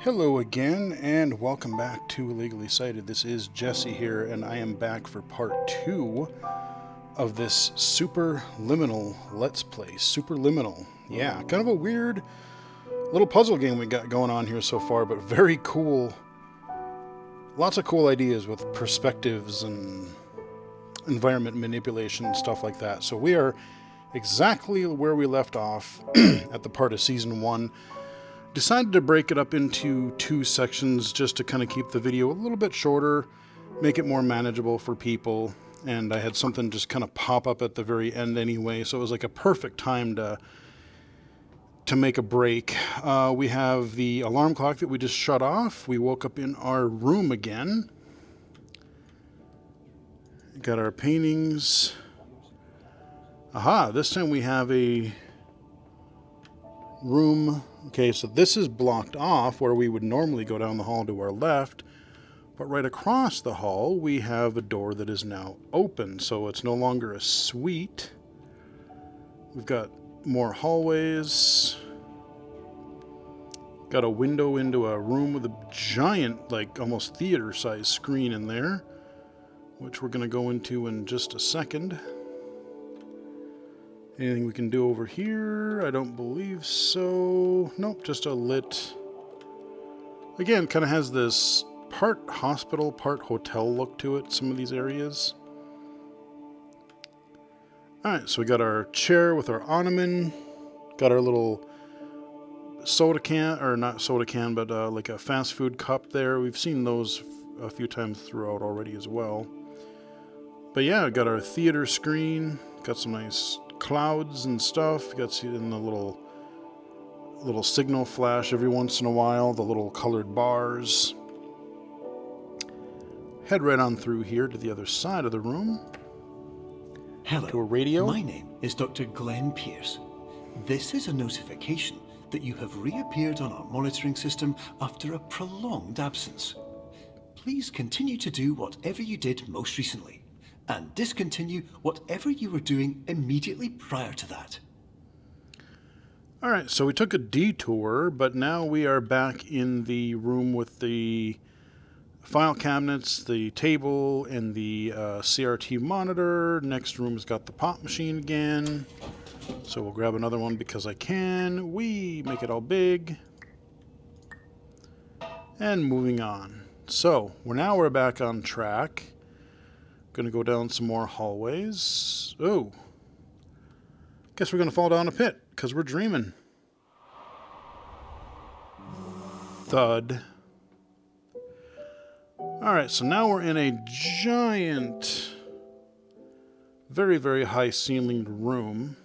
Hello again, and welcome back to Illegally Cited. This is Jesse here, and I am back for part 2 of this Superliminal Let's Play. Superliminal. Yeah, kind of a weird little puzzle game we got going on here so far, but very cool. Lots of cool ideas with perspectives and environment manipulation and stuff like that. So we are exactly where we left off at the part of Season 1. Decided to break it up into 2 sections just to kind of keep the video a little bit shorter, make it more manageable for people, and I had something just kind of pop up at the very end anyway, so it was like a perfect time to make a break. We have the alarm clock that we just shut off. We woke up in our room again. Got our paintings. Aha, this time we have a room. Okay, so this is blocked off where we would normally go down the hall to our left, but right across the hall we have a door that is now open, so it's no longer a suite. We've got more hallways. Got a window into a room with a giant, like almost theater-sized screen in there, which we're going to go into in just a second. Anything we can do over here? I don't believe so. Nope, just a lit. Again, kind of has this part hospital, part hotel look to it, some of these areas. Alright, so we got our chair with our ottoman. Got our little soda can, or not soda can, but like a fast food cup there. We've seen those a few times throughout already as well. But yeah, got our theater screen. Got some nice clouds and stuff. Got in the little signal flash every once in a while, the little colored bars. Head right on through here to the other side of the room. Hello, to a radio. My name is Dr. Glenn Pierce. This is a notification that you have reappeared on our monitoring system after a prolonged absence. Please continue to do whatever you did most recently, and discontinue whatever you were doing immediately prior to that. Alright, so we took a detour, but now we are back in the room with the file cabinets, the table, and the CRT monitor. Next room's got the pop machine again. So we'll grab another one because I can. We make it all big. And moving on. So, we're back on track. Gonna go down some more hallways. Oh. Guess we're gonna fall down a pit, because we're dreaming. Thud. Alright, so now we're in a giant, very, very high ceilinged room.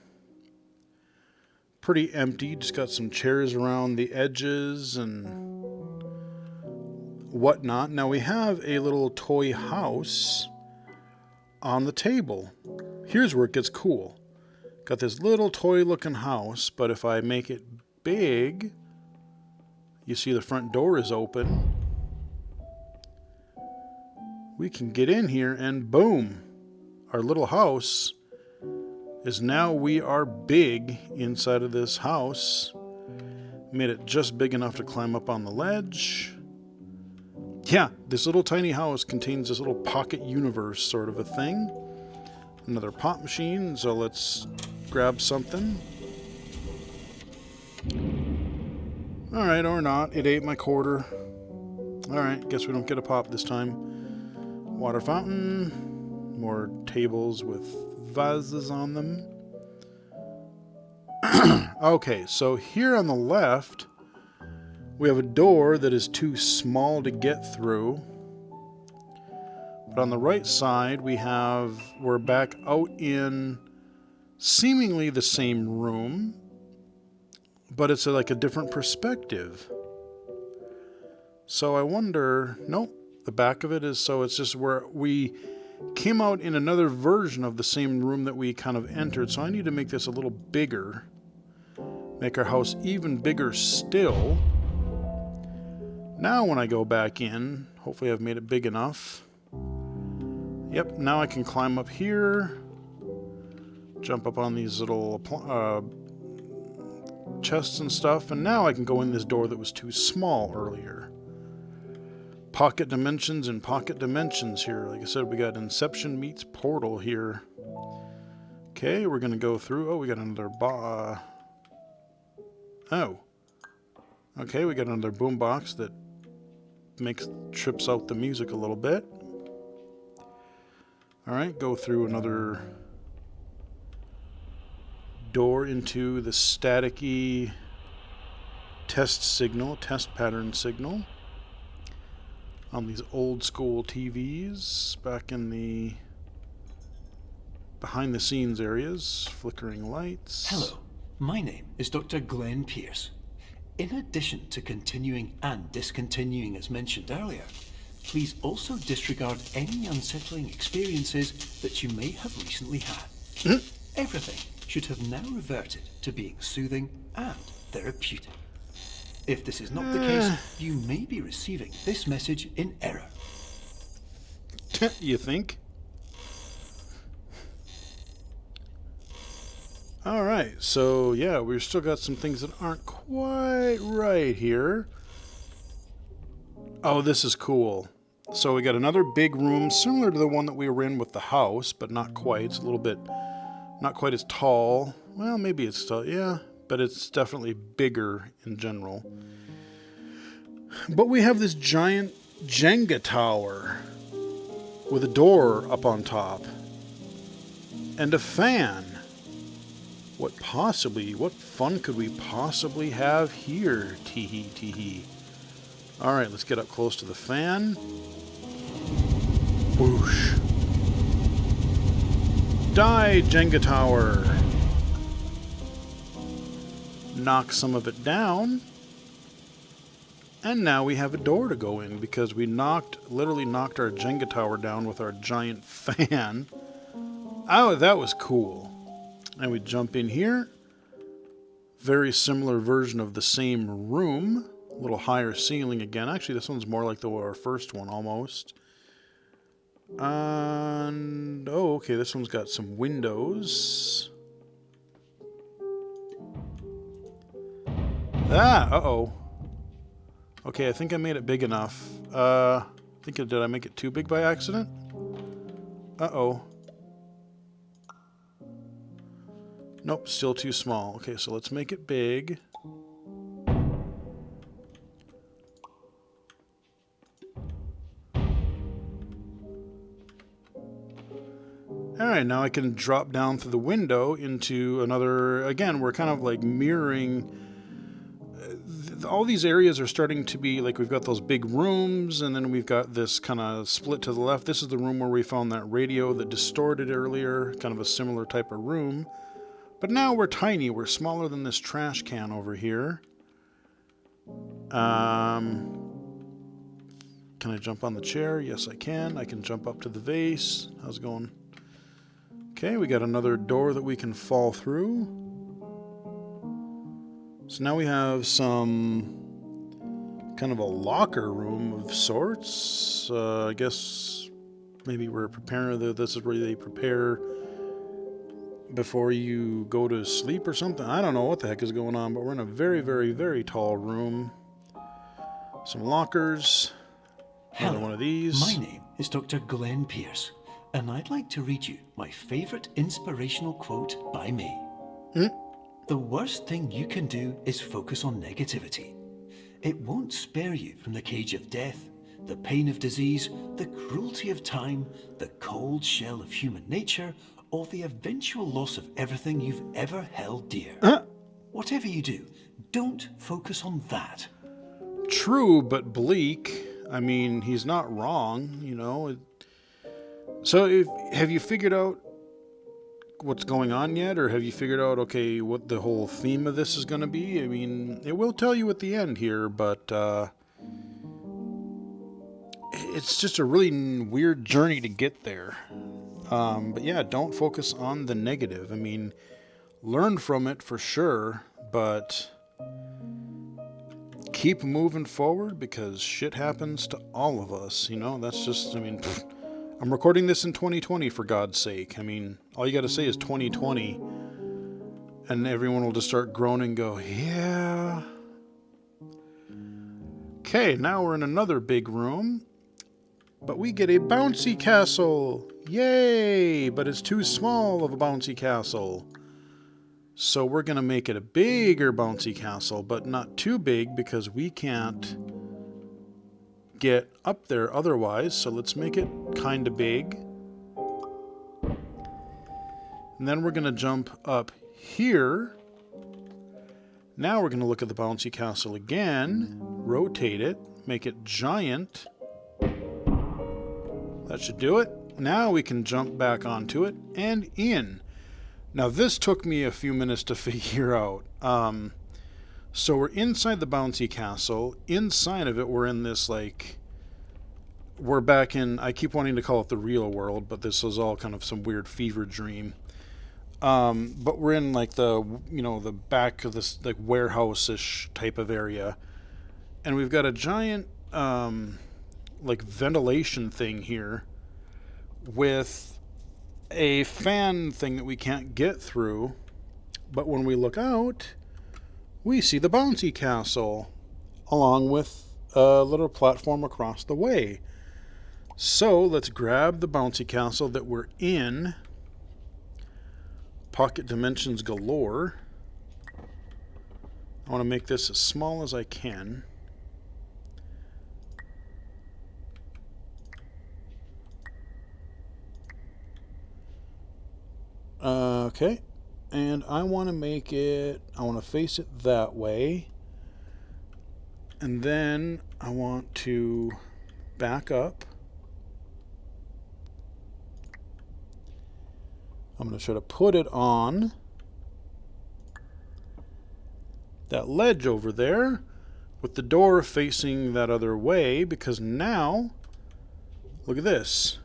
Pretty empty, just got some chairs around the edges and whatnot. Now we have a little toy house on the table. Here's where it gets cool. Got this little toy looking house, but if I make it big, you see the front door is open. We can get in here and boom, our little house is now we are big inside of this house. Made it just big enough to climb up on the ledge. Yeah, this little tiny house contains this little pocket universe sort of a thing. Another pop machine, so let's grab something. Alright, or not. It ate my quarter. Alright, guess we don't get a pop this time. Water fountain. More tables with vases on them. Okay, so here on the left, we have a door that is too small to get through. But on the right side, we're back out in seemingly the same room, but it's like a different perspective. So I wonder, nope, the back of it is, so it's just where we came out in another version of the same room that we kind of entered. So I need to make this a little bigger, make our house even bigger still. Now when I go back in, hopefully I've made it big enough. Yep, now I can climb up here, jump up on these little chests and stuff, and now I can go in this door that was too small earlier. Pocket dimensions and pocket dimensions here. Like I said, we got Inception meets Portal here. Okay, we're going to go through. Oh, we got another oh. Okay, we got another boombox that trips out the music a little bit. Alright, go through another door into the staticky test pattern signal on these old school TVs back in the behind the scenes areas, flickering lights. Hello, my name is Dr. Glenn Pierce. In addition to continuing and discontinuing as mentioned earlier, please also disregard any unsettling experiences that you may have recently had. Everything should have now reverted to being soothing and therapeutic. If this is not the case, you may be receiving this message in error. You think? Alright, so yeah, we've still got some things that aren't quite right here. Oh, this is cool. So we got another big room, similar to the one that we were in with the house, but not quite. It's a little bit, not quite as tall. Well, maybe it's tall, yeah, but it's definitely bigger in general. But we have this giant Jenga tower with a door up on top and a fan. What fun could we possibly have here? Teehee, teehee. Alright, let's get up close to the fan. Whoosh. Die, Jenga tower! Knock some of it down. And now we have a door to go in because we literally knocked our Jenga tower down with our giant fan. Oh, that was cool. And we jump in here. Very similar version of the same room. A little higher ceiling again. Actually, this one's more like our first one almost. And oh, okay, this one's got some windows. Uh-oh. Okay, I think I made it big enough. Did I make it too big by accident? Uh-oh. Nope, still too small. Okay, so let's make it big. Alright, now I can drop down through the window into another... Again, we're kind of like mirroring... all these areas are starting to be like we've got those big rooms, and then we've got this kind of split to the left. This is the room where we found that radio that distorted earlier, kind of a similar type of room. But now we're tiny. We're smaller than this trash can over here. Can I jump on the chair? Yes, I can. I can jump up to the vase. How's it going? Okay, we got another door that we can fall through. So now we have some kind of a locker room of sorts. I guess maybe we're preparing. This is where they prepare before you go to sleep or something. I don't know what the heck is going on, but we're in a very, very, very tall room. Some lockers. Another one of these. My name is Dr. Glenn Pierce, and I'd like to read you my favorite inspirational quote by me. The worst thing you can do is focus on negativity. It won't spare you from the cage of death, the pain of disease, the cruelty of time, the cold shell of human nature, or the eventual loss of everything you've ever held dear. Whatever you do, don't focus on that. True, but bleak. I mean, he's not wrong, you know. So, have you figured out what's going on yet, or have you figured out, okay, what the whole theme of this is going to be? I mean, it will tell you at the end here, but it's just a really weird journey to get there. But yeah, don't focus on the negative. I mean, learn from it for sure, but keep moving forward because shit happens to all of us, you know? That's just, I mean, I'm recording this in 2020 for God's sake. I mean, all you got to say is 2020 And everyone will just start groaning and go, yeah. Okay, now we're in another big room. But we get a bouncy castle. Yay! But it's too small of a bouncy castle. So we're going to make it a bigger bouncy castle, but not too big because we can't get up there otherwise. So let's make it kind of big. And then we're going to jump up here. Now we're going to look at the bouncy castle again, rotate it, make it giant. That should do it. Now we can jump back onto it and in. Now this took me a few minutes to figure out. So we're inside the bouncy castle. Inside of it, we're in this we're back in, I keep wanting to call it the real world, but this is all kind of some weird fever dream. But we're in the back of this warehouse-ish type of area. And we've got a giant ventilation thing here with a fan thing that we can't get through. But when we look out, we see the bouncy castle along with a little platform across the way. So let's grab the bouncy castle that we're in. Pocket dimensions galore. I want to make this as small as I can. Okay, and I want to face it that way. And then I want to back up. I'm going to try to put it on that ledge over there with the door facing that other way, because now, look at this.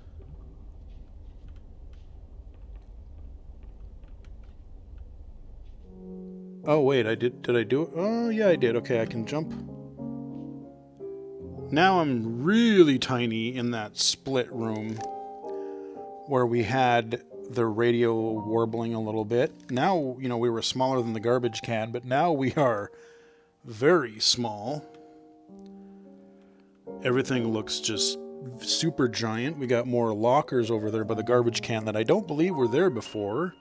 Oh wait, did I do it? Oh yeah, I did. Okay, I can jump. Now I'm really tiny in that split room where we had the radio warbling a little bit. Now, we were smaller than the garbage can, but now we are very small. Everything looks just super giant. We got more lockers over there by the garbage can that I don't believe were there before.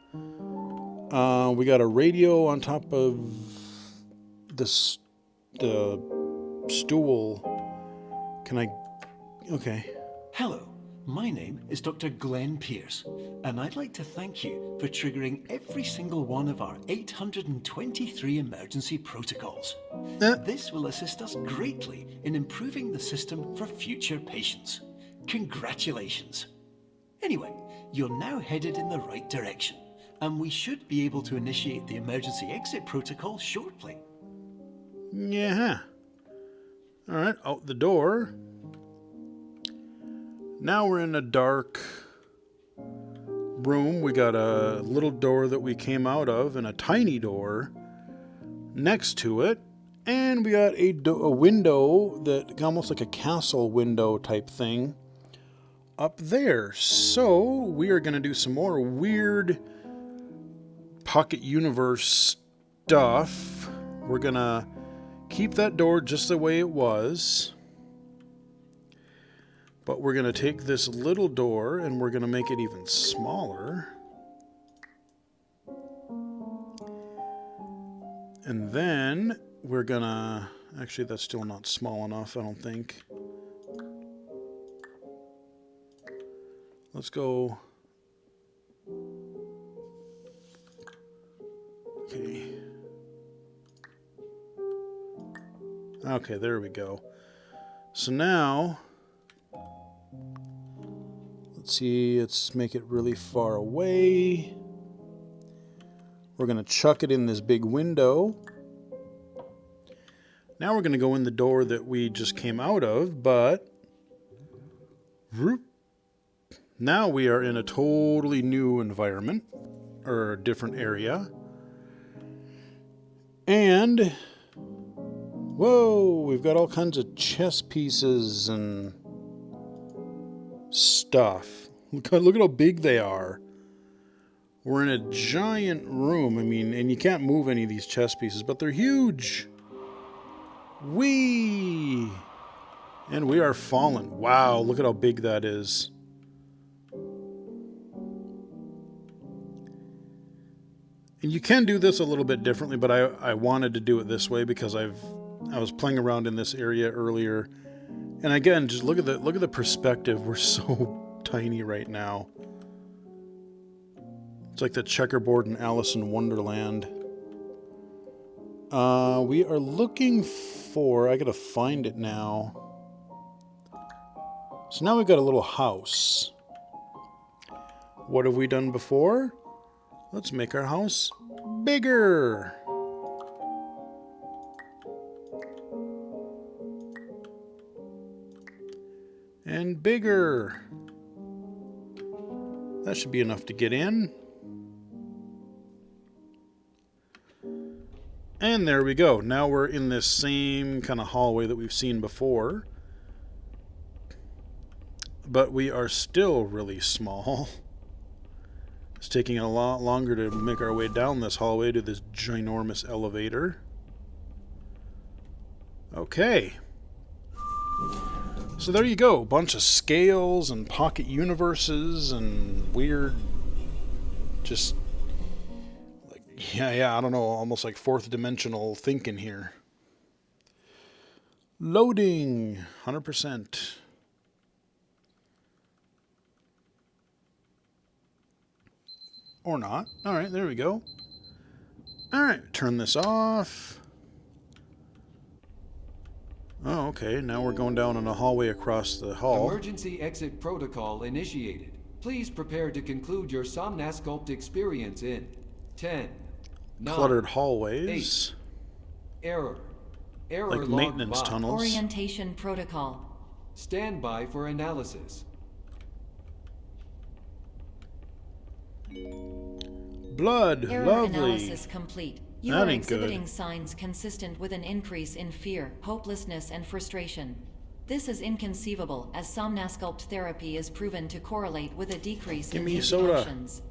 We got a radio on top of the stool. Can I... Okay. Hello. My name is Dr. Glenn Pierce, and I'd like to thank you for triggering every single one of our 823 emergency protocols. This will assist us greatly in improving the system for future patients. Congratulations. Anyway, you're now headed in the right direction, and we should be able to initiate the emergency exit protocol shortly. Yeah. All right, out the door. Now we're in a dark room. We got a little door that we came out of and a tiny door next to it. And we got a window that almost like a castle window type thing up there. So we are going to do some more weird Pocket Universe stuff. We're going to keep that door just the way it was. But we're going to take this little door and we're going to make it even smaller. And then we're going to... Actually, that's still not small enough, I don't think. Let's go... Okay. Okay, there we go. So now... Let's see, let's make it really far away. We're going to chuck it in this big window. Now we're going to go in the door that we just came out of, but now we are in a totally new environment, or a different area. And, whoa, we've got all kinds of chess pieces and stuff. Look at how big they are. We're in a giant room. I mean, and you can't move any of these chess pieces, but they're huge. Whee! And we are fallen. Wow, look at how big that is. And you can do this a little bit differently, but I wanted to do it this way because I was playing around in this area earlier. And again, just look at the perspective. We're so tiny right now. It's like the checkerboard in Alice in Wonderland. We are looking for... I gotta find it now. So now we've got a little house. What have we done before? Let's make our house bigger. And bigger. That should be enough to get in. And there we go. Now we're in this same kind of hallway that we've seen before. But we are still really small. It's taking a lot longer to make our way down this hallway to this ginormous elevator. Okay. So there you go. A bunch of scales and pocket universes and weird, just, like, yeah, I don't know, almost like fourth dimensional thinking here. Loading, 100%. Or not. Alright, there we go. Alright, turn this off. Oh, okay. Now we're going down in a hallway across the hall. Emergency exit protocol initiated. Please prepare to conclude your Somnasculpt experience in 10, 9, Cluttered hallways. 8. Error. Error Like logged maintenance by. tunnels. Orientation protocol. Stand by for analysis. Blood. Error Lovely. analysis complete. You That are ain't good. exhibiting signs consistent with an increase in fear, hopelessness, and frustration. This is inconceivable, as Somnasculpt therapy is proven to correlate with a decrease Give in me these soda. emotions.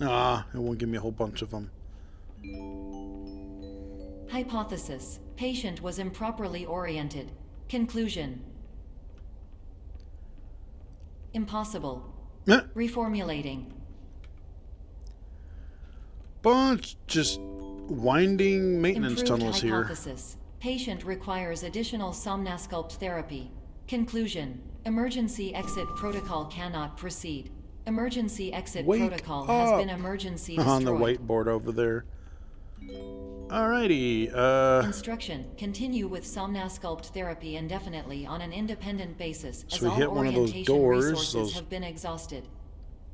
Ah, it won't give me a whole bunch of them. Hypothesis. Patient was improperly oriented. Conclusion. Impossible. Eh, Reformulating. bunch just winding maintenance Improved tunnels here. hypothesis. Patient requires additional Somnasculpt therapy. Conclusion. Emergency exit protocol cannot proceed. Emergency exit Wake protocol up. has been emergency On the destroyed. whiteboard over there. Alrighty, Instruction. Continue with Somnasculpt therapy indefinitely on an independent basis, as So we all hit one of those orientation doors, resources those have been exhausted.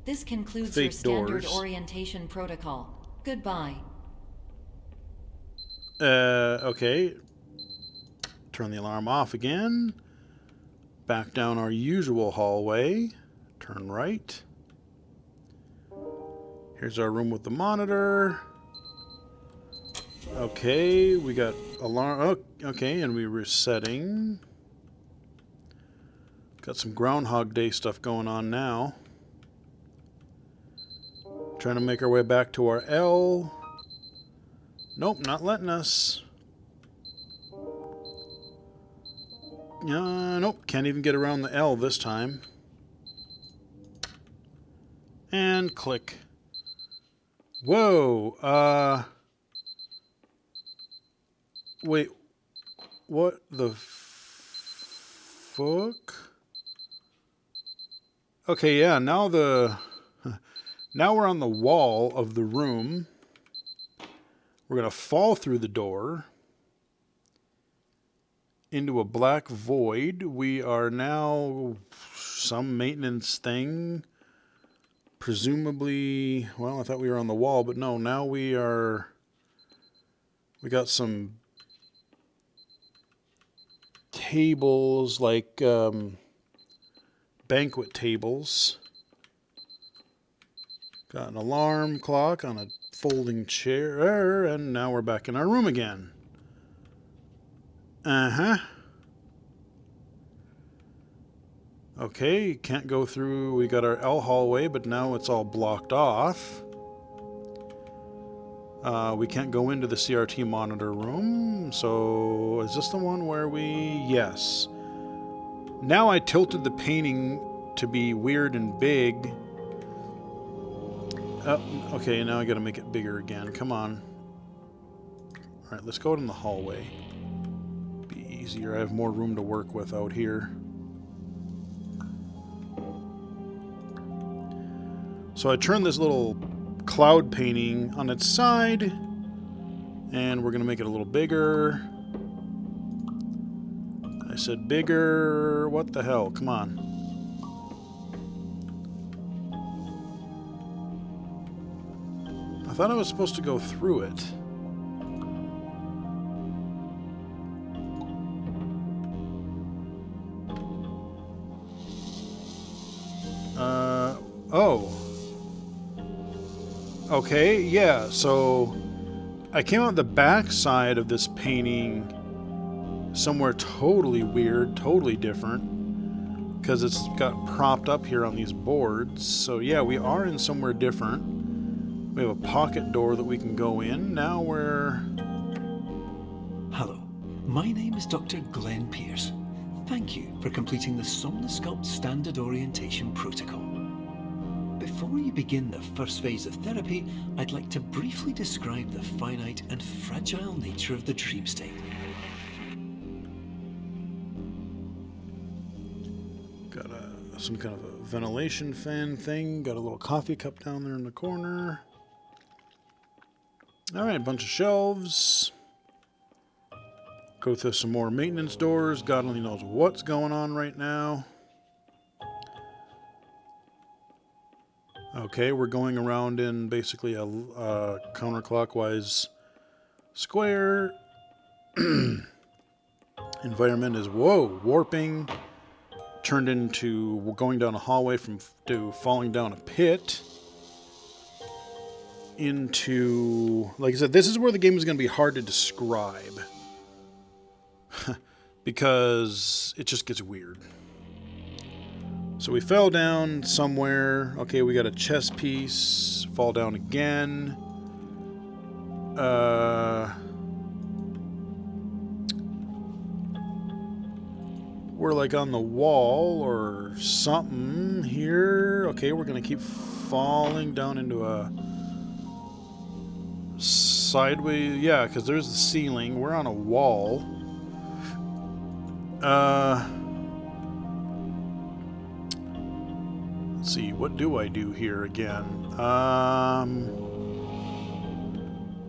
This concludes your fake standard doors. orientation protocol. Goodbye. Okay. Turn the alarm off again. Back down our usual hallway. Turn right. Here's our room with the monitor. Okay, we got alarm. Oh, okay, and we were setting. Got some Groundhog Day stuff going on now. Trying to make our way back to our L. Nope, not letting us. Nope, can't even get around the L this time. And click. Whoa, wait, what the fuck? Okay, yeah, now now we're on the wall of the room. We're gonna fall through the door into a black void. We are now some maintenance thing. Presumably, well, I thought we were on the wall, but no, now we got some tables, like banquet tables. Got an alarm clock on a folding chair, and now we're back in our room again. Okay, can't go through. We got our L hallway, but now it's all blocked off. We can't go into the CRT monitor room. So is this the one where we... Yes. Now I tilted the painting to be weird and big. Okay, now I gotta make it bigger again. Come on. Alright, let's go out in the hallway. Be easier. I have more room to work with out here. So I turned this little cloud painting on its side, and we're gonna make it a little bigger. I said bigger. What the hell? Come on. I thought I was supposed to go through it. Oh. Okay, yeah, so I came out the back side of this painting somewhere totally weird, totally different, because it's got propped up here on these boards. So yeah, we are in somewhere different. We have a pocket door that we can go in. Now we're... Hello, my name is Dr. Glenn Pierce. Thank you for completing the Somnosculpt Standard Orientation Protocol. Before you begin the first phase of therapy, I'd like to briefly describe the finite and fragile nature of the dream state. Got some kind of a ventilation fan thing. Got a little coffee cup down there in the corner. Alright, a bunch of shelves. Go through some more maintenance doors. God only knows what's going on right now. Okay, we're going around in basically a counterclockwise square. Environment is, whoa, warping. Turned into going down a hallway to falling down a pit. Into, like I said, this is where the game is going to be hard to describe. Because it just gets weird. So we fell down somewhere. Okay, we got a chess piece. Fall down again. We're like on the wall or something here. Okay, we're gonna keep falling down into a sideways. Yeah, because there's the ceiling. We're on a wall. Let's see, what do I do here again?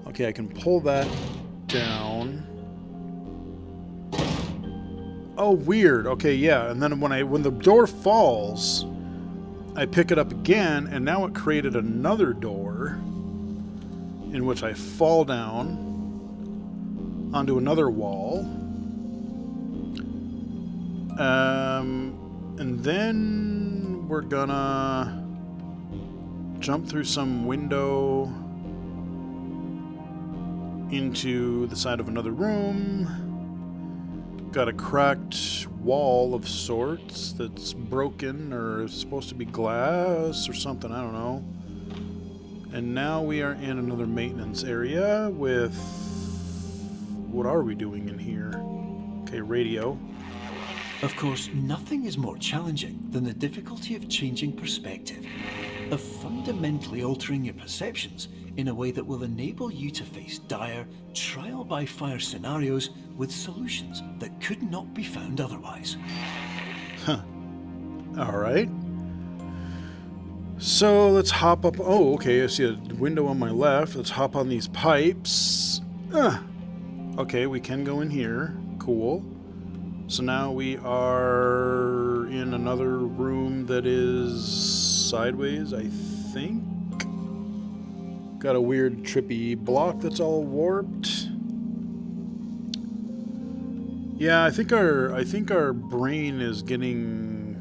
Okay, I can pull that down. Oh, weird. Okay, yeah, and then when the door falls, I pick it up again, and now it created another door in which I fall down onto another wall. And then we're gonna jump through some window into the side of another room. Got a cracked wall of sorts that's broken or is supposed to be glass or something, I don't know. And now we are in another maintenance area with... What are we doing in here? Okay, radio. Of course, nothing is more challenging than the difficulty of changing perspective, of fundamentally altering your perceptions in a way that will enable you to face dire, trial-by-fire scenarios with solutions that could not be found otherwise. Huh. Alright. So let's hop up. Oh, okay, I see a window on my left. Let's hop on these pipes. Okay, we can go in here. Cool. So now we are in another room that is sideways, I think. Got a weird trippy block that's all warped. Yeah, I think our brain is getting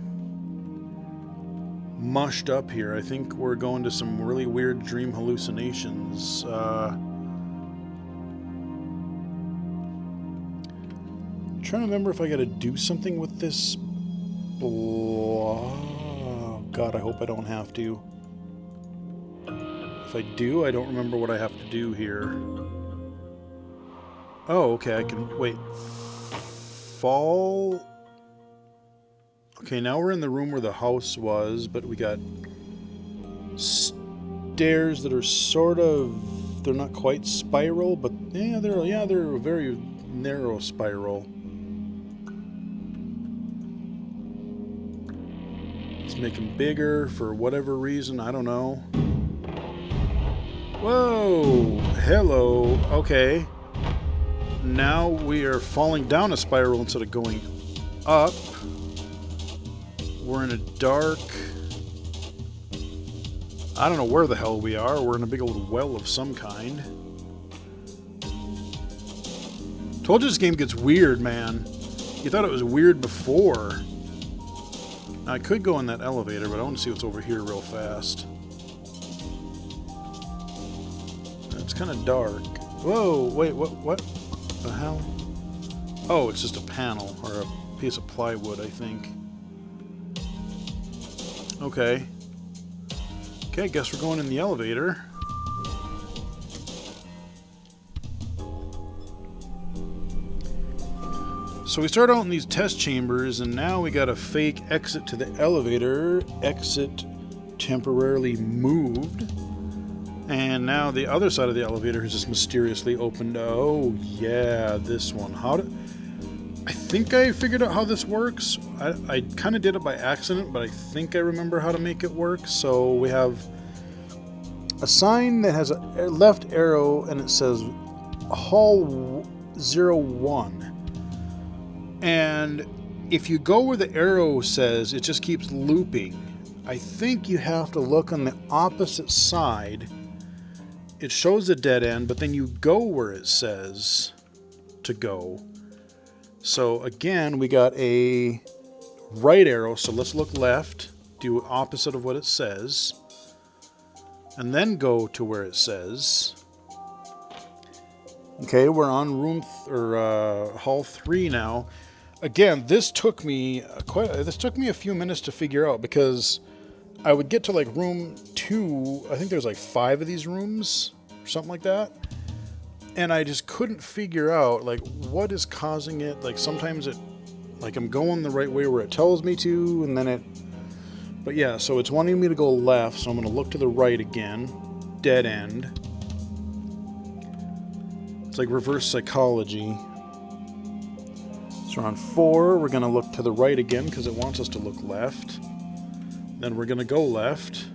mushed up here. I think we're going to some really weird dream hallucinations. Trying to remember if I got to do something with this. Oh, God, I hope I don't have to. If I do, I don't remember what I have to do here. Oh, okay, I can... Wait. Fall... Okay, now we're in the room where the house was, but we got stairs that are sort of... They're not quite spiral, but they're a very narrow spiral. Let's make them bigger for whatever reason, I don't know. Whoa! Hello! Okay. Now we are falling down a spiral instead of going up. We're in a dark... I don't know where the hell we are. We're in a big old well of some kind. Told you this game gets weird, man. You thought it was weird before. Now, I could go in that elevator, but I want to see what's over here real fast. It's kind of dark. Whoa, wait, what the hell? Oh, it's just a panel, or a piece of plywood, I think. Okay. Okay, I guess we're going in the elevator. So we start out in these test chambers, and now we got a fake exit to the elevator. Exit temporarily moved. And now the other side of the elevator has just mysteriously opened. Oh, yeah, this one. I think I figured out how this works. I kind of did it by accident, but I think I remember how to make it work. So we have a sign that has a left arrow, and it says Hall 01. And if you go where the arrow says, it just keeps looping. I think you have to look on the opposite side. It shows a dead end, but then you go where it says to go. So again, we got a right arrow, so let's look left, do opposite of what it says, and then go to where it says. Okay, we're on Hall 3 now. Again, this took me a few minutes to figure out, because I would get to like room 2. I think there's like 5 of these rooms or something like that. And I just couldn't figure out like what is causing it. Like sometimes it, like I'm going the right way where it tells me to, and then it, but yeah, so it's wanting me to go left, so I'm going to look to the right again. Dead end. It's like reverse psychology. So on 4, we're going to look to the right again because it wants us to look left. Then we're going to go left.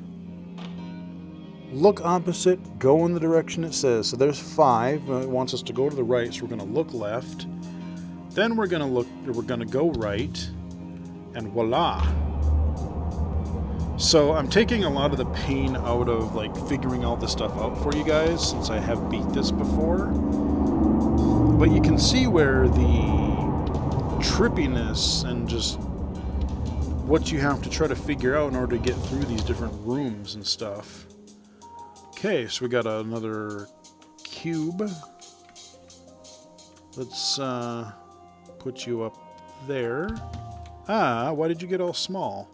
Look opposite, go in the direction it says. So there's 5. It wants us to go to the right, so we're going to look left. Then we're going to go right. And voila. So I'm taking a lot of the pain out of like figuring all this stuff out for you guys, since I have beat this before. But you can see where the trippiness and just what you have to try to figure out in order to get through these different rooms and stuff. Okay, so we got another cube. Let's put you up there. Ah, why did you get all small?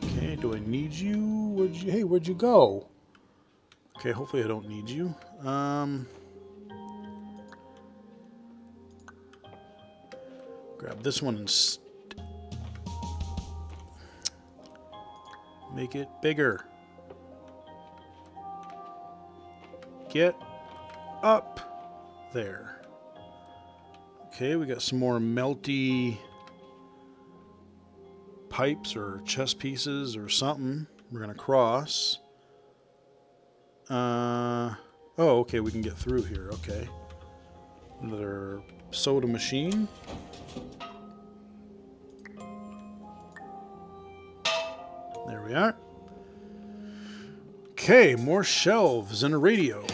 Okay, do I need you? Hey, where'd you go? Okay, hopefully I don't need you. Grab this one and make it bigger. Get up there. Okay, we got some more melty pipes or chess pieces or something. We're gonna cross. Oh, okay, we can get through here. Okay. Another soda machine. There we are. Okay, more shelves and a radio.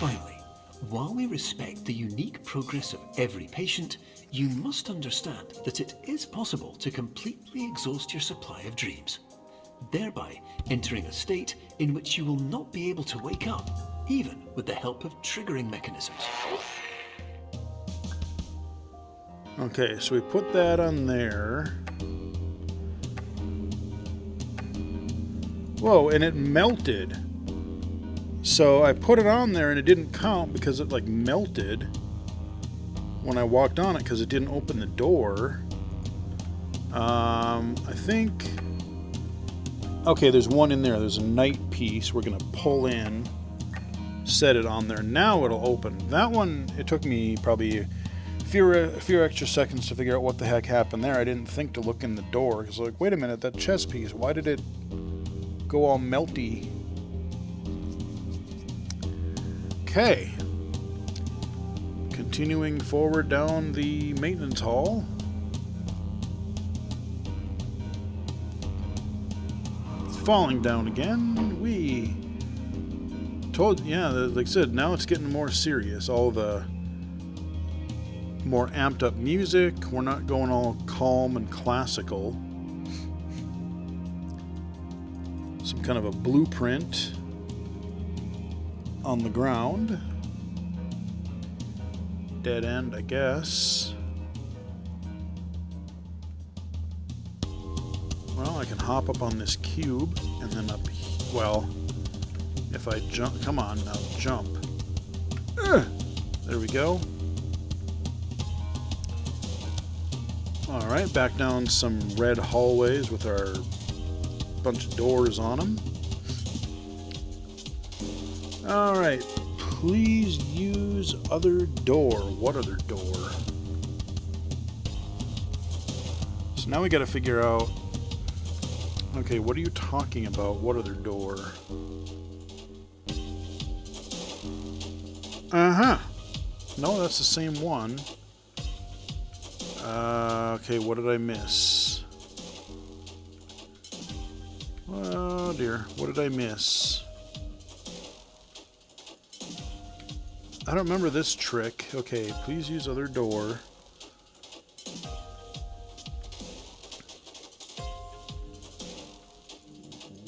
Finally, While we respect the unique progress of every patient, you must understand that it is possible to completely exhaust your supply of dreams, thereby entering a state in which you will not be able to wake up, even with the help of triggering mechanisms. Okay, so we put that on there. Whoa, and it melted. So I put it on there and it didn't count because it like melted when I walked on it because it didn't open the door. I think... Okay, there's one in there. There's a night piece we're going to pull in, set it on there. Now it'll open. That one, it took me probably a few extra seconds to figure out what the heck happened there. I didn't think to look in the door because like, wait a minute, that chest piece, why did it go all melty? Okay. Continuing forward down the maintenance hall. Falling down again. We told, yeah, like I said, now it's getting more serious. All the more amped up music. We're not going all calm and classical. Some kind of a blueprint on the ground. Dead end, I guess. Well, I can hop up on this cube and then up. Well, if I jump, come on now, jump. There we go. All right, back down some red hallways with our bunch of doors on them. All right, please use other door. What other door? So now we got to figure out. Okay, what are you talking about? What other door? Uh-huh. No, that's the same one. Okay, what did I miss? Oh dear, what did I miss? I don't remember this trick. Okay, please use other door.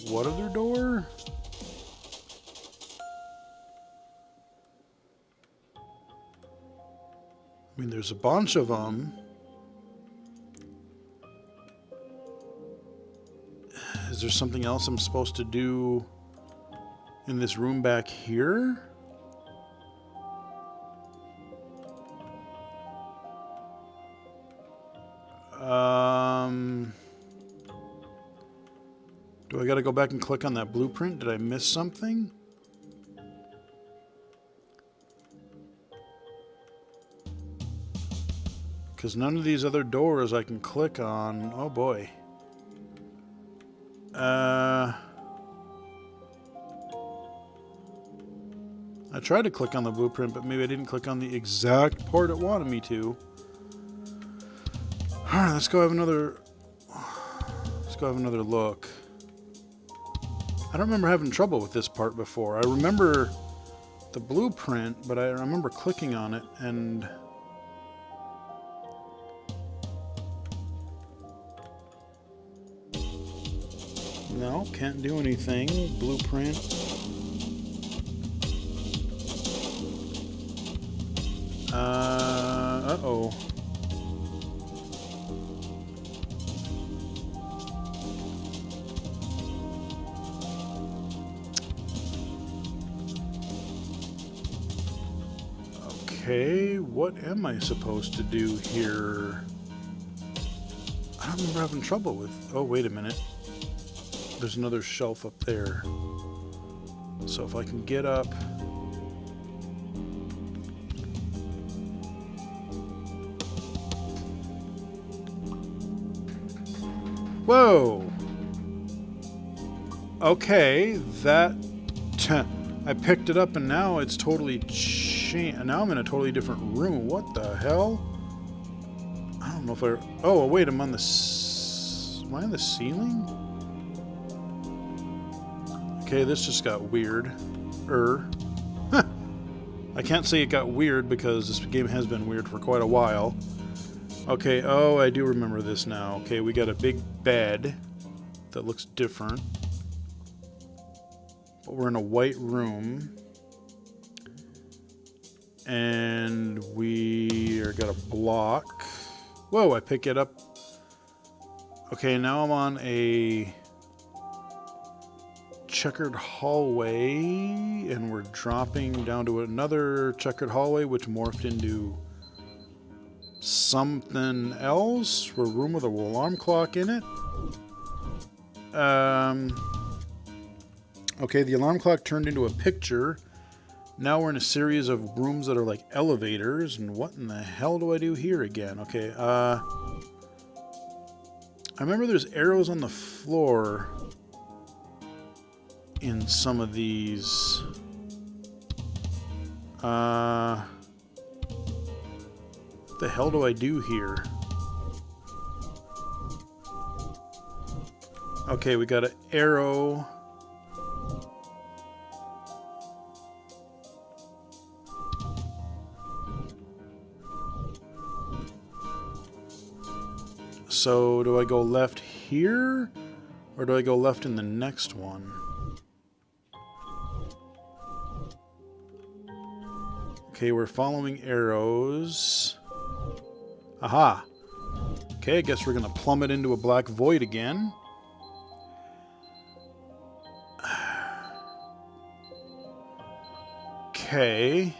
What other door? I mean, there's a bunch of them. Is there something else I'm supposed to do in this room back here? Do I gotta go back and click on that blueprint? Did I miss something? Because none of these other doors I can click on. Oh boy. I tried to click on the blueprint, but maybe I didn't click on the exact part it wanted me to. Alright, let's go have another look. I don't remember having trouble with this part before. I remember the blueprint, but I remember clicking on it and... No, can't do anything. Blueprint. Uh-oh. Okay, what am I supposed to do here? I don't remember having trouble with... Oh, wait a minute. There's another shelf up there. So if I can get up... Whoa! Okay, that... I picked it up and now it's totally changed. Now I'm in a totally different room. What the hell? I don't know if I... Oh, wait, I'm on the... Am I on the ceiling? Okay, this just got weird. I I can't say it got weird because this game has been weird for quite a while. Okay, oh, I do remember this now. Okay, we got a big bed that looks different. But we're in a white room. And we got a block. Whoa, I pick it up. Okay, now I'm on a checkered hallway, and we're dropping down to another checkered hallway, which morphed into something else. We're a room with a alarm clock in it. Okay, the alarm clock turned into a picture. Now we're in a series of rooms that are like elevators, and what in the hell do I do here again? Okay, I remember there's arrows on the floor in some of these. What the hell do I do here? Okay, we got an arrow. So, do I go left here? Or do I go left in the next one? Okay, we're following arrows. Aha! Okay, I guess we're gonna plummet into a black void again. Okay.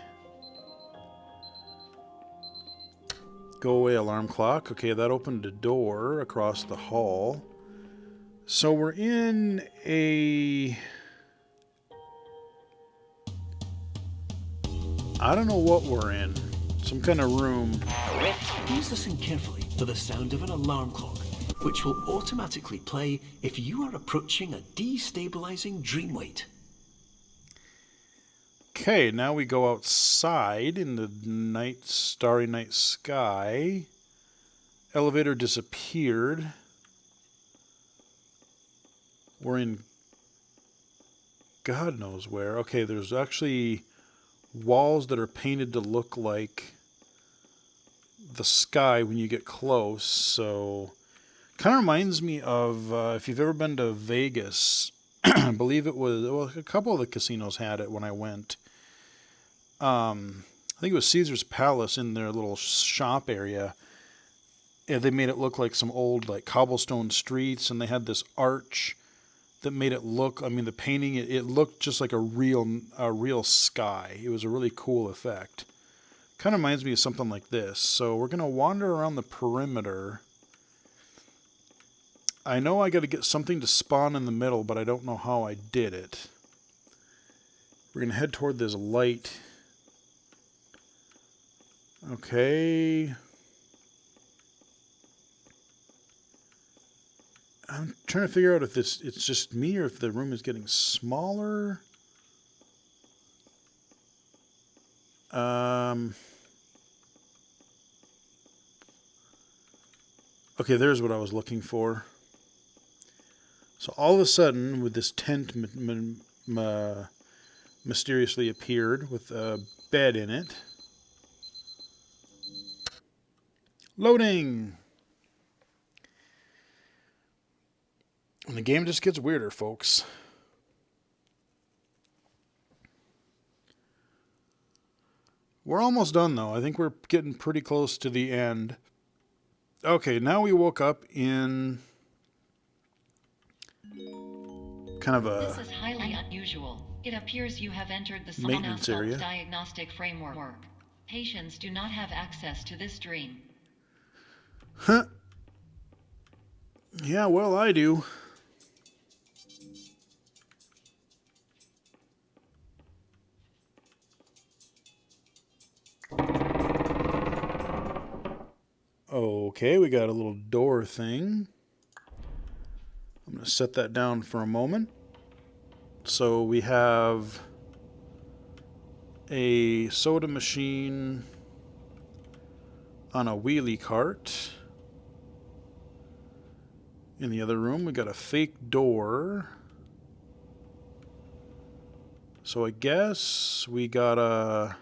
Go away, alarm clock. Okay, that opened a door across the hall. So we're in a... I don't know what we're in. Some kind of room. Please listen carefully to the sound of an alarm clock, which will automatically play if you are approaching a destabilizing dream weight. Okay, now we go outside in the night, starry night sky. Elevator disappeared. We're in God knows where. Okay, there's actually walls that are painted to look like the sky when you get close. So, kind of reminds me of if you've ever been to Vegas. I believe it was, well, a couple of the casinos had it when I went. I think it was Caesar's Palace in their little shop area. Yeah, they made it look like some old like cobblestone streets, and they had this arch that made it look, I mean, the painting, it looked just like a real sky. It was a really cool effect. Kind of reminds me of something like this. So we're going to wander around the perimeter. I know I got to get something to spawn in the middle, but I don't know how I did it. We're going to head toward this light. Okay. I'm trying to figure out if it's just me or if the room is getting smaller. Okay, there's what I was looking for. So all of a sudden, with this tent mysteriously appeared with a bed in it. Loading! And the game just gets weirder, folks. We're almost done, though. I think we're getting pretty close to the end. Okay, now we woke up in kind of a... This is highly unusual. It appears you have entered the maintenance area. Somnascope diagnostic framework. Patients do not have access to this dream. Huh. Yeah, well, I do. Okay, we got a little door thing. I'm going to set that down for a moment. So we have a soda machine on a wheelie cart. In the other room, we got a fake door. So I guess we gotta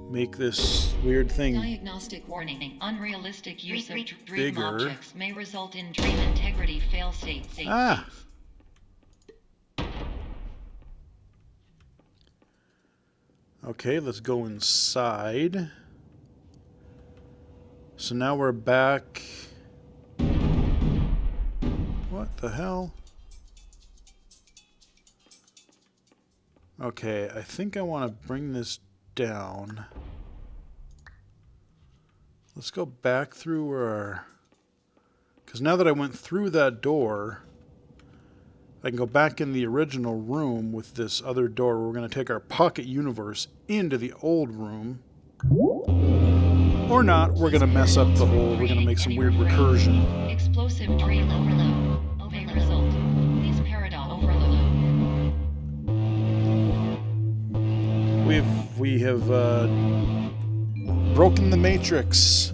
make this weird thing Diagnostic warning. Unrealistic use of dream bigger. objects may result in dream integrity fail-states. Ah! Okay, let's go inside. So now we're back. What the hell? Okay, I think I want to bring this down. Let's go back through where our... Because now that I went through that door, I can go back in the original room with this other door. We're going to take our pocket universe into the old room. Or not. We're going to mess up the whole... We're going to make some weird recursion. Explosive dream overload. May result. These paradox overload. We have broken the matrix.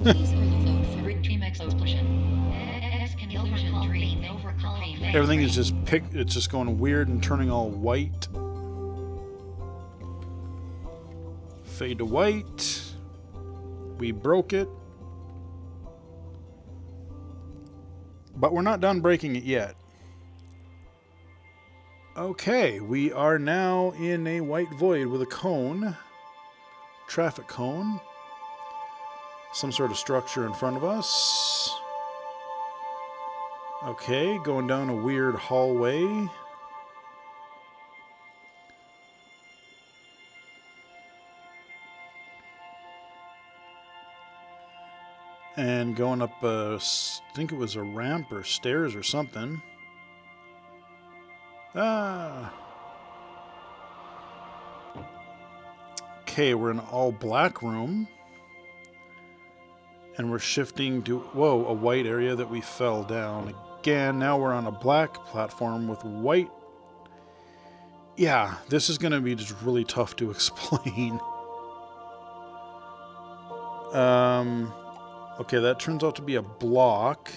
Everything is just it's just going weird and turning all white. Fade to white. We broke it. But we're not done breaking it yet. Okay, we are now in a white void with a cone. Traffic cone. Some sort of structure in front of us. Okay, going down a weird hallway. And going up I think it was a ramp or stairs or something. Ah. Okay, we're in an all black room. And we're shifting to, whoa, a white area that we fell down. Again, now we're on a black platform with white. Yeah, this is going to be just really tough to explain. Okay, that turns out to be a block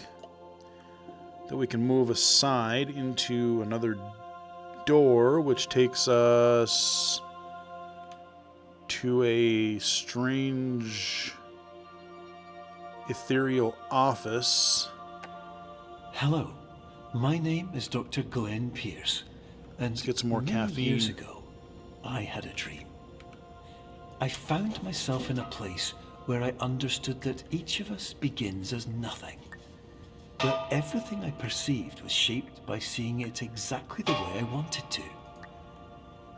that we can move aside into another door, which takes us to a strange ethereal office. Hello, my name is Dr. Glenn Pierce, and Let's get some more many caffeine. years ago, I had a dream. I found myself in a place where I understood that each of us begins as nothing, where everything I perceived was shaped by seeing it exactly the way I wanted to.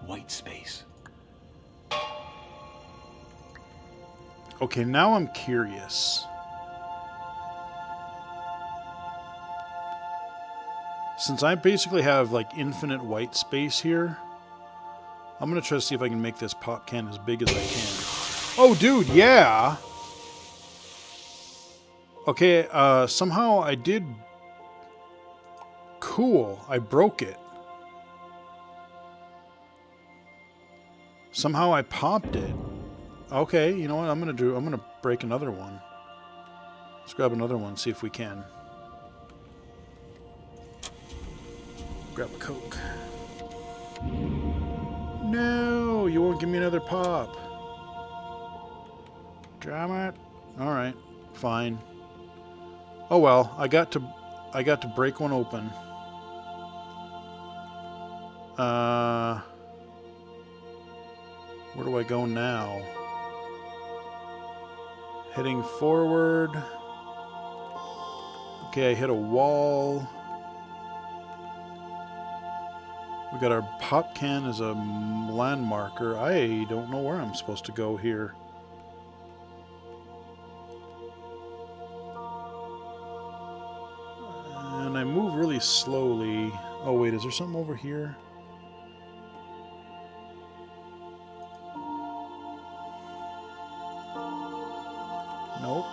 White space. Okay, now I'm curious. Since I basically have like infinite white space here, I'm going to try to see if I can make this pop can as big as I can. Oh, dude, yeah! Okay, somehow I did... Cool, I broke it. Somehow I popped it. Okay, you know what I'm going to do? I'm going to break another one. Let's grab another one, see if we can. Grab a Coke. No, you won't give me another pop. Damn it. All right, fine. Oh well, I got to break one open. Where do I go now? Heading forward. Okay, I hit a wall. We got our pop can as a landmarker. I don't know where I'm supposed to go here. And I move really slowly. Oh wait, is there something over here? Nope.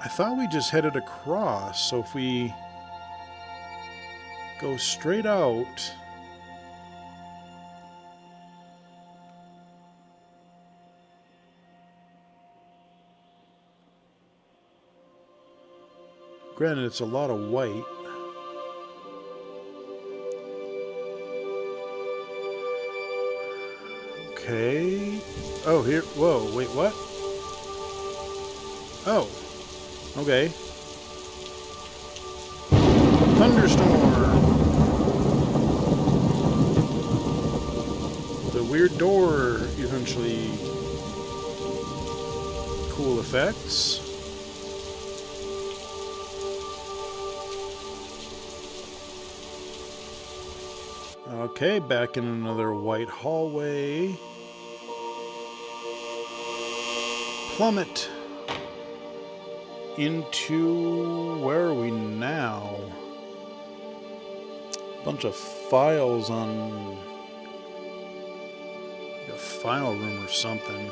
I thought we just headed across, so if we go straight out... Granted, it's a lot of white. Okay. Oh, here. Whoa, wait, what? Oh. Okay. Thunderstorm. The weird door eventually. Cool effects. Okay, back in another white hallway. Plummet into... where are we now? Bunch of files on... like a file room or something.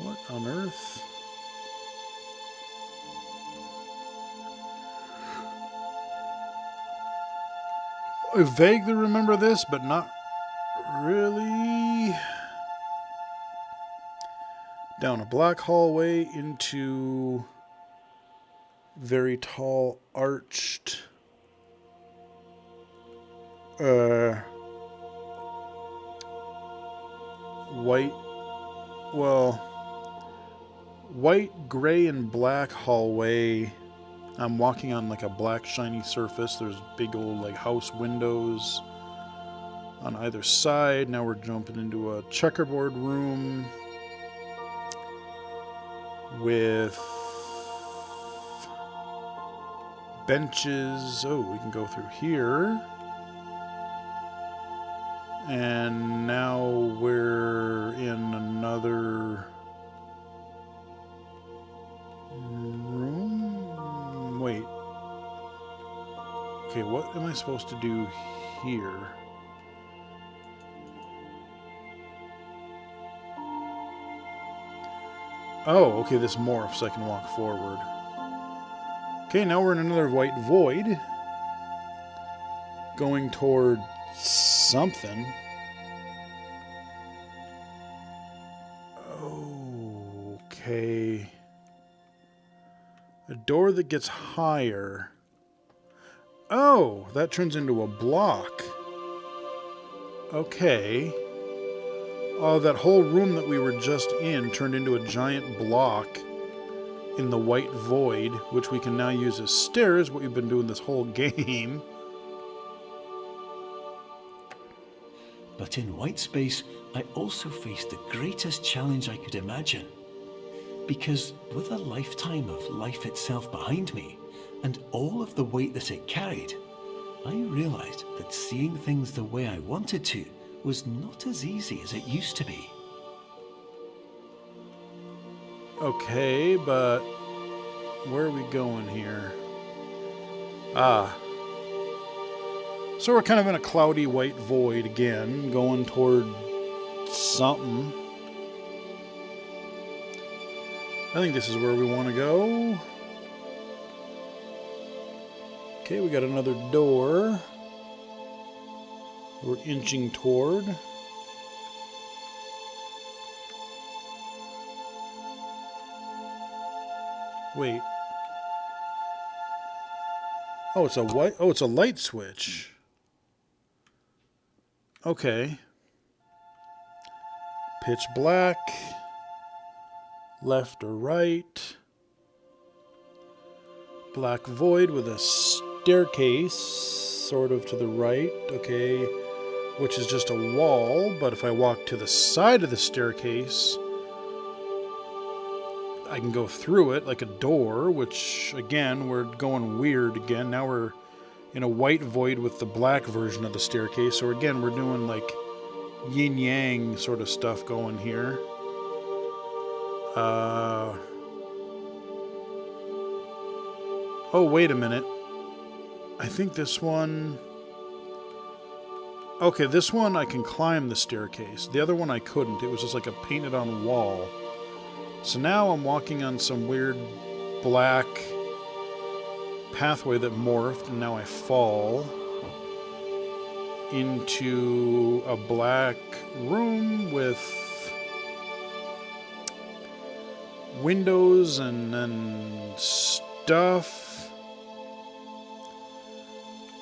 What on earth? I vaguely remember this, but not really. Down a black hallway into very tall arched white, well, white, gray, and black hallway. I'm walking on like a black shiny surface. There's big old like house windows on either side. Now we're jumping into a checkerboard room with benches. Oh, we can go through here. And now we're in another room. Wait. Okay, what am I supposed to do here? Oh, okay, this morphs so I can walk forward. Okay, now we're in another white void. Going toward something. Okay. A door that gets higher. Oh, that turns into a block. Okay. Oh, that whole room that we were just in turned into a giant block in the white void, which we can now use as stairs, what we've been doing this whole game. But in white space, I also faced the greatest challenge I could imagine. Because with a lifetime of life itself behind me, and all of the weight that it carried, I realized that seeing things the way I wanted to was not as easy as it used to be. Okay, but where are we going here? Ah. So we're kind of in a cloudy white void again, going toward something. I think this is where we want to go. Okay, we got another door we're inching toward. Wait. Oh, it's a white. Oh, it's a light switch. Okay. Pitch black. Left or right. Black void with a staircase sort of to the right. Okay. Which is just a wall, but if I walk to the side of the staircase, I can go through it like a door, which, again, we're going weird again. Now we're in a white void with the black version of the staircase. So, again, we're doing, like, yin-yang sort of stuff going here. Oh, wait a minute. I think this one... Okay, this one I can climb the staircase. The other one I couldn't. It was just like a painted-on wall. So now I'm walking on some weird black pathway that morphed, and now I fall into a black room with windows and stuff.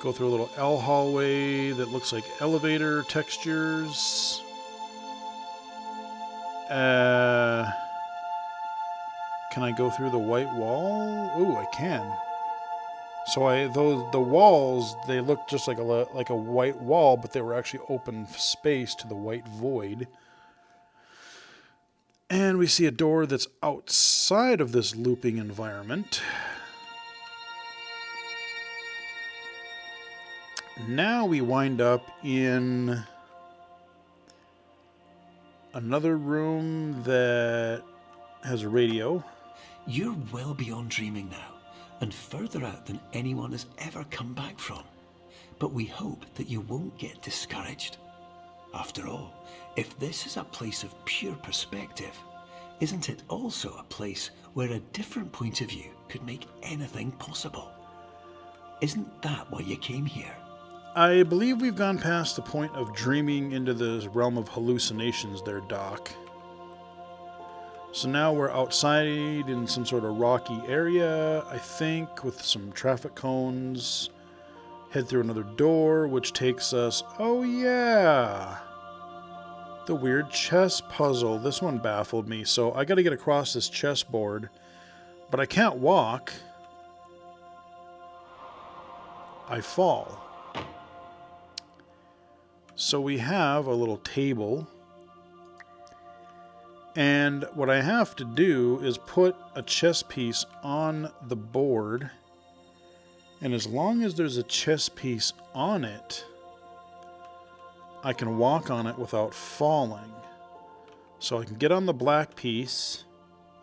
Go through a little L hallway that looks like elevator textures. Can I go through the white wall? Ooh, I can. So the walls, they look just like a white wall, but they were actually open space to the white void. And we see a door that's outside of this looping environment. Now we wind up in another room that has a radio. You're well beyond dreaming now, and further out than anyone has ever come back from. But we hope that you won't get discouraged. After all, if this is a place of pure perspective, isn't it also a place where a different point of view could make anything possible? Isn't that why you came here? I believe we've gone past the point of dreaming into the realm of hallucinations there, Doc. So now we're outside in some sort of rocky area, I think, with some traffic cones. Head through another door, which takes us... Oh, yeah! The weird chess puzzle. This one baffled me, so I gotta get across this chessboard. But I can't walk. I fall. So we have a little table. And what I have to do is put a chess piece on the board. And as long as there's a chess piece on it, I can walk on it without falling. So I can get on the black piece,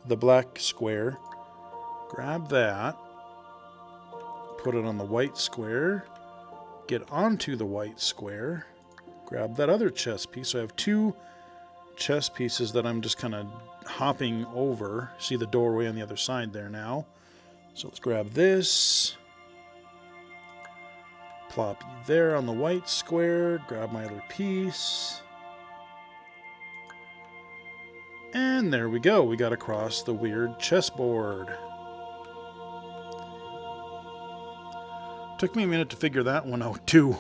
the black square, grab that, put it on the white square, get onto the white square, grab that other chess piece. So I have two chess pieces that I'm just kind of hopping over. See the doorway on the other side there now. So let's grab this. Plop you there on the white square. Grab my other piece. And there we go. We got across the weird chessboard. Took me a minute to figure that one out too.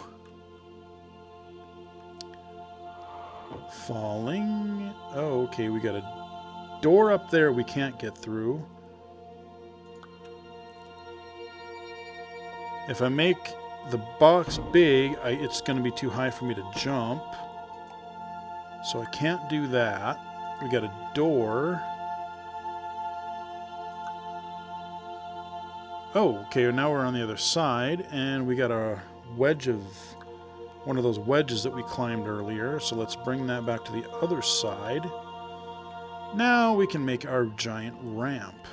Falling. Oh, okay, we got a door up there we can't get through. If I make the box big, it's going to be too high for me to jump. So I can't do that. We got a door. Oh, okay, now we're on the other side, and we got a wedge of... one of those wedges that we climbed earlier, so let's bring that back to the other side. Now we can make our giant ramp.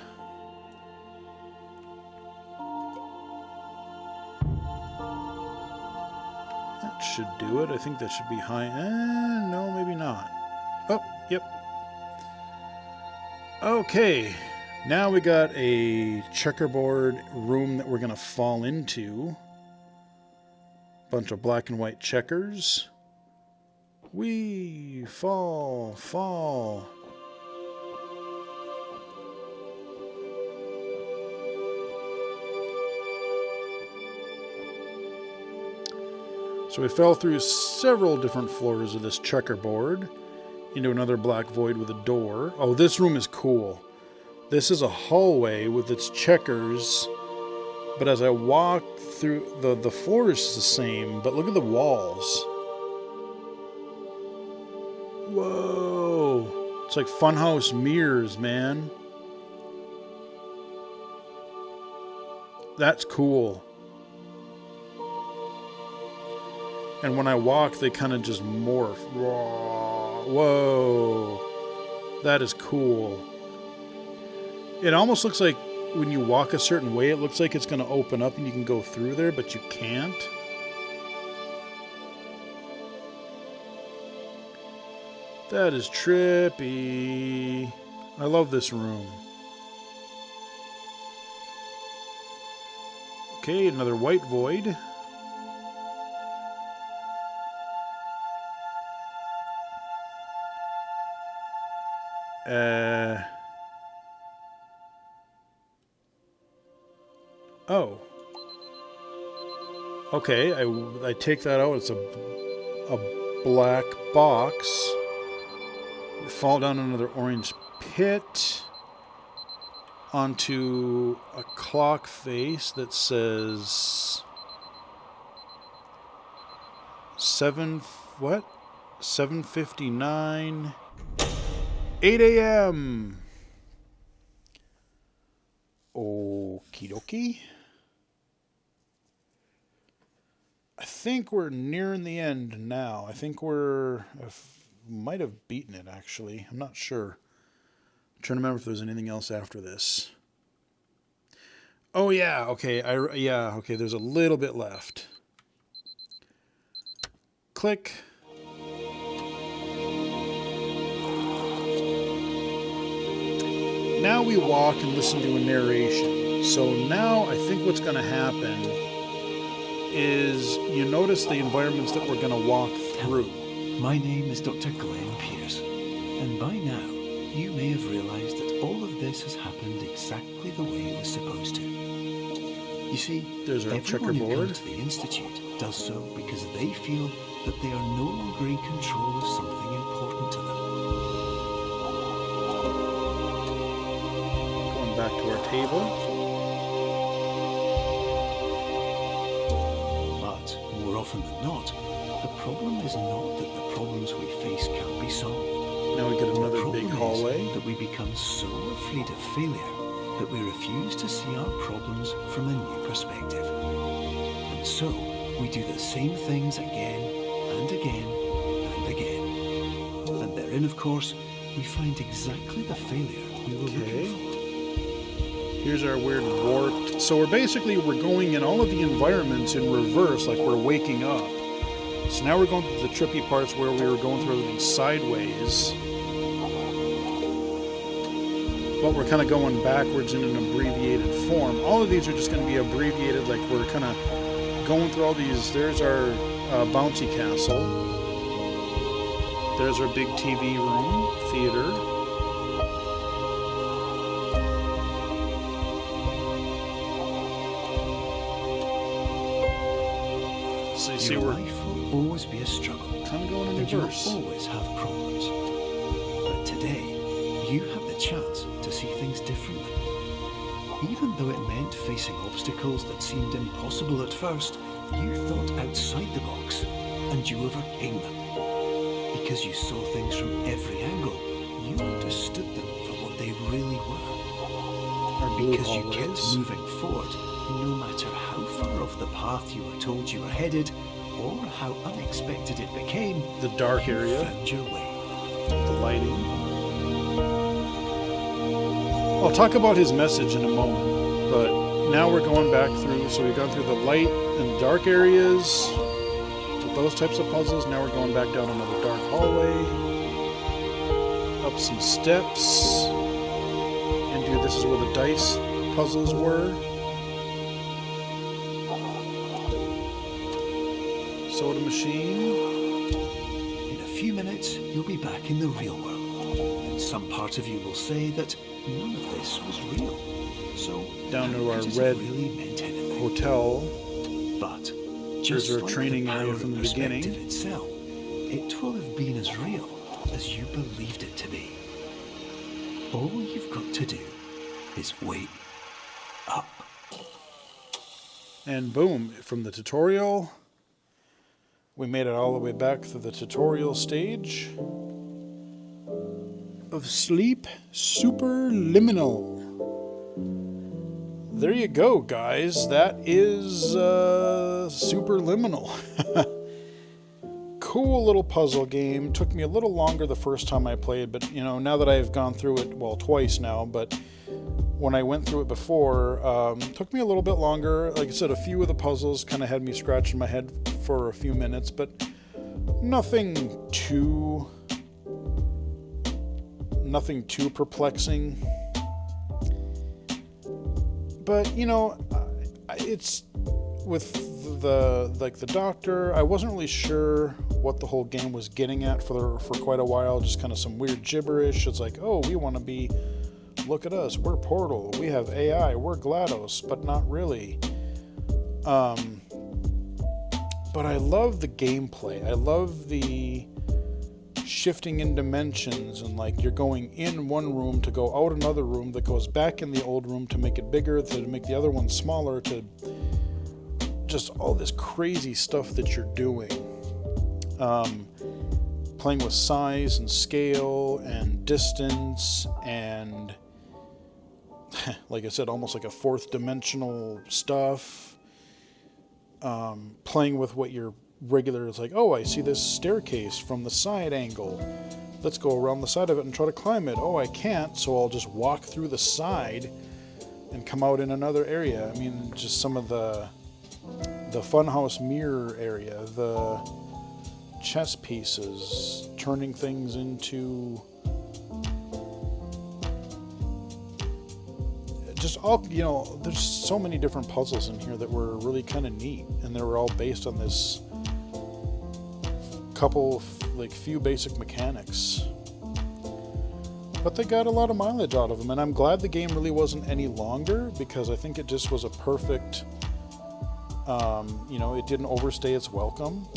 That should do it. I think that should be high. No, maybe not. Oh, yep. Okay, now we got a checkerboard room that we're going to fall into. Bunch of black and white checkers. We fall. So we fell through several different floors of this checkerboard into another black void with a door. Oh, this room is cool. This is a hallway with its checkers. But as I walk through, the floor is the same, but look at the walls. Whoa. It's like Funhouse mirrors, man. That's cool. And when I walk, they kind of just morph. Whoa. That is cool. It almost looks like when you walk a certain way, it looks like it's going to open up and you can go through there, but you can't. That is trippy. I love this room. Okay, another white void. Oh. Okay, I take that out. It's a black box. We fall down another orange pit onto a clock face that says 7:59, 8 a.m. Okie dokie. I think we're nearing the end now. I think might have beaten it, actually. I'm not sure. I'm trying to remember if there's anything else after this. Oh, yeah. Okay. Okay. There's a little bit left. Click. Now we walk and listen to a narration. So now I think what's going to happen is you notice the environments that we're going to walk through. My name is Dr. Glenn Pierce, and by now you may have realized that all of this has happened exactly the way it was supposed to. You see, There's our everyone who checkerboard. comes to the Institute does so because they feel that they are no longer in control of something important to them. Going back to our table. More often than not, the problem is not that the problems we face can't be solved. Now we get another big hallway. That we become so afraid of failure that we refuse to see our problems from a new perspective. And so, we do the same things again and again and again. And therein, of course, we find exactly the failure we were looking for. Here's our weird warped. So we're going in all of the environments in reverse, like we're waking up. So now we're going through the trippy parts where we were going through everything sideways. But we're kind of going backwards in an abbreviated form. All of these are just going to be abbreviated, like we're kind of going through all these. There's our bouncy castle. There's our big TV room, theater. So you see, Your we're life will always be a struggle. kind of going in And you'll reverse. always have problems. But today, you have the chance to see things differently. Even though it meant facing obstacles that seemed impossible at first, you thought outside the box, and you overcame them. Because you saw things from every angle, you understood them for what they really were. Our blue Because you kept hallways. moving forward, no matter how far off the path you were told you were headed, or how unexpected it became, The dark you area, found your way. the lighting. I'll talk about his message in a moment, but now we're going back through. So we've gone through the light and dark areas with those types of puzzles. Now we're going back down another dark hallway, up some steps, and this is where the dice puzzles were. Soda machine. In a few minutes, you'll be back in the real world. And some part of you will say that none of this was real. So, Down to how our could it red have really meant anything? Hotel. But Here's just our like training the area power from of the beginning. perspective itself, it will have been as real as you believed it to be. All you've got to do is wait up. And boom, from the tutorial, we made it all the way back to the tutorial stage of Sleep Superliminal. There you go, guys. That is Superliminal. Cool little puzzle game. Took me a little longer the first time I played, but you know, now that I've gone through it, well, twice now, but when I went through it before, took me a little bit longer. Like I said, a few of the puzzles kind of had me scratching my head for a few minutes, but nothing too perplexing. But you know, it's with the doctor. I wasn't really sure what the whole game was getting at for quite a while. Just kind of some weird gibberish. It's like, oh, we want to be. Look at us, we're Portal, we have AI, we're GLaDOS, but not really. but I love the gameplay. I love the shifting in dimensions, and like you're going in one room to go out another room that goes back in the old room to make it bigger, to make the other one smaller, to just all this crazy stuff that you're doing. Playing with size and scale and distance and like I said, almost like a fourth dimensional stuff. Playing with what your regular is like, oh, I see this staircase from the side angle. Let's go around the side of it and try to climb it. Oh, I can't, so I'll just walk through the side and come out in another area. I mean, just some of the funhouse mirror area, the chess pieces, turning things into just all, you know, there's so many different puzzles in here that were really kind of neat, and they were all based on this few basic mechanics. But they got a lot of mileage out of them, and I'm glad the game really wasn't any longer, because I think it just was a perfect, you know, it didn't overstay its welcome.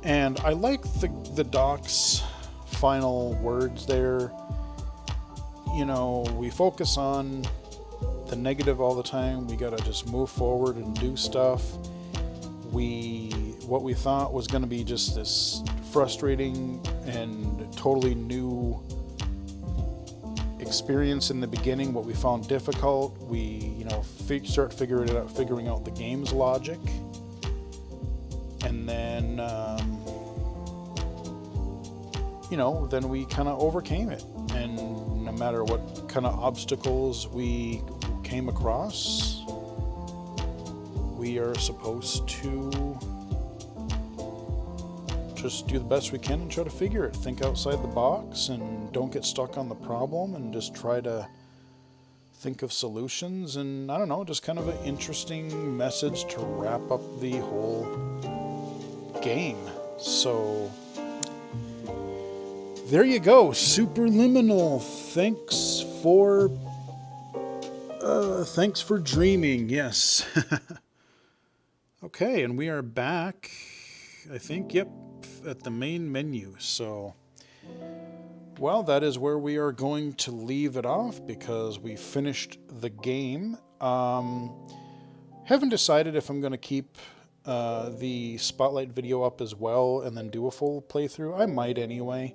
And I like the Doc's final words there. You know, we focus on the negative all the time. We gotta just move forward and do stuff. What we thought was gonna be just this frustrating and totally new experience in the beginning, what we found difficult, we, you know, start figuring out the game's logic. And then, you know, then we kind of overcame it. And no matter what kind of obstacles we came across, we are supposed to just do the best we can and try to figure it. Think outside the box and don't get stuck on the problem, and just try to think of solutions. And I don't know, just kind of an interesting message to wrap up the whole game. So there you go, Superliminal. Thanks for dreaming. Yes. Okay, and we are back, I think, yep, at the main menu. So, well, that is where we are going to leave it off, because we finished the game. Haven't decided if I'm going to keep the spotlight video up as well and then do a full playthrough. I might anyway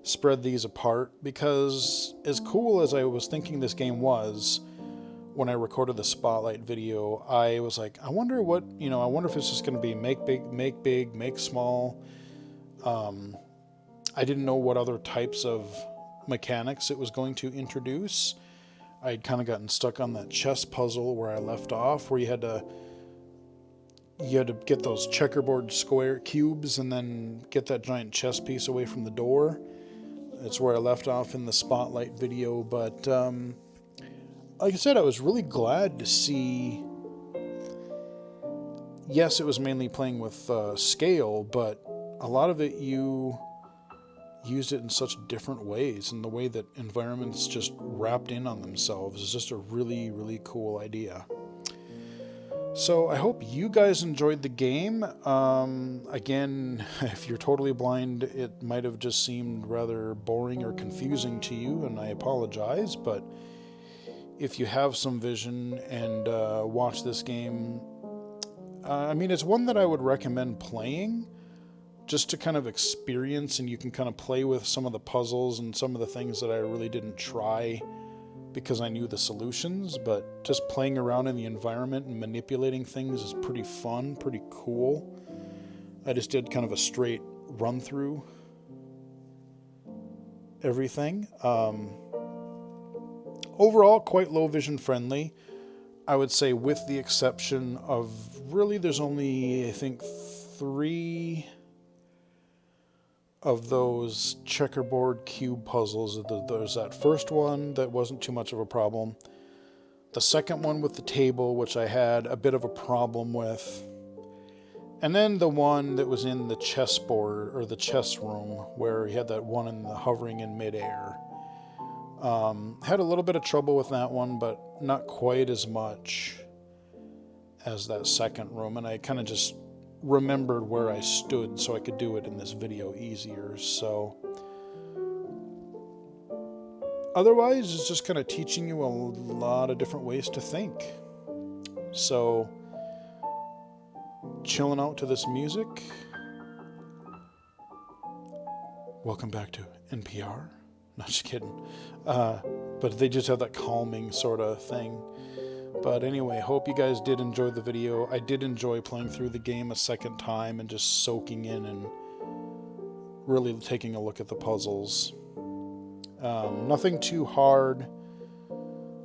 spread these apart, because as cool as I was thinking this game was when I recorded the spotlight video, I was like, I wonder what, you know, I wonder if it's just going to be make big, make small. I didn't know what other types of mechanics it was going to introduce. I'd kind of gotten stuck on that chess puzzle where I left off, where you had to get those checkerboard square cubes and then get that giant chess piece away from the door. That's where I left off in the spotlight video. But like I said, I was really glad to see. Yes, it was mainly playing with scale, but a lot of it you used it in such different ways, and the way that environments just wrapped in on themselves is just a really, really cool idea. So I hope you guys enjoyed the game. Again, if you're totally blind, it might have just seemed rather boring or confusing to you, and I apologize. But if you have some vision and watch this game, I mean, it's one that I would recommend playing just to kind of experience, and you can kind of play with some of the puzzles and some of the things that I really didn't try because I knew the solutions. But just playing around in the environment and manipulating things is pretty fun, pretty cool. I just did kind of a straight run through everything. Overall, quite low vision friendly, I would say, with the exception of, really, there's only, I think, 3 of those checkerboard cube puzzles. There's that first one that wasn't too much of a problem. The second one with the table, which I had a bit of a problem with. And then the one that was in the chessboard, or the chess room, where he had that one in the hovering in midair. Had a little bit of trouble with that one, but not quite as much as that second room, and I kind of just remembered where I stood so I could do it in this video easier. So otherwise, it's just kind of teaching you a lot of different ways to think. So chilling out to this music. Welcome back to NPR. Not just kidding. But they just have that calming sort of thing. But anyway, hope you guys did enjoy the video. I did enjoy playing through the game a second time and just soaking in and really taking a look at the puzzles. Nothing too hard.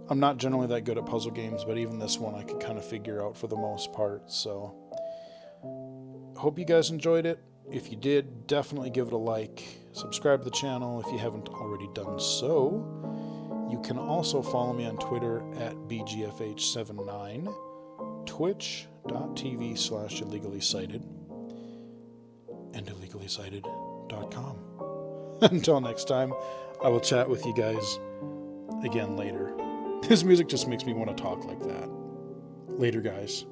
I'm not generally that good at puzzle games, but even this one I could kind of figure out for the most part. So hope you guys enjoyed it. If you did, definitely give it a like. Subscribe to the channel if you haven't already done so. You can also follow me on Twitter at BGFH79, twitch.tv/illegally-cited, and illegally-cited.com. Until next time, I will chat with you guys again later. This music just makes me want to talk like that. Later, guys.